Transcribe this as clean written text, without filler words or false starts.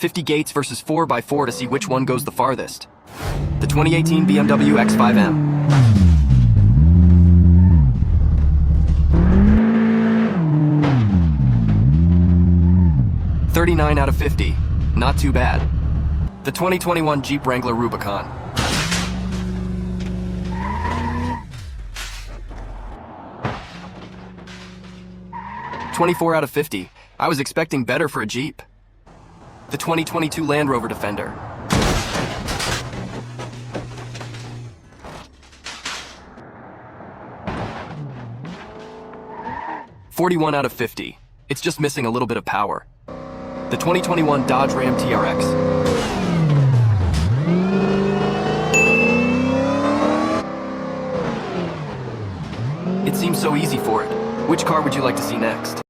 50 gates versus 4x4 to see which one goes the farthest. The 2018 BMW X5M. "39 out of 50. Not too bad. The 2021 Jeep Wrangler Rubicon. "24 out of 50. I was expecting better for a Jeep. The 2022 Land Rover Defender. "41 out of 50. It's just missing a little bit of power. The 2021 Dodge Ram TRX. It seems so easy for it. Which car would you like to see next?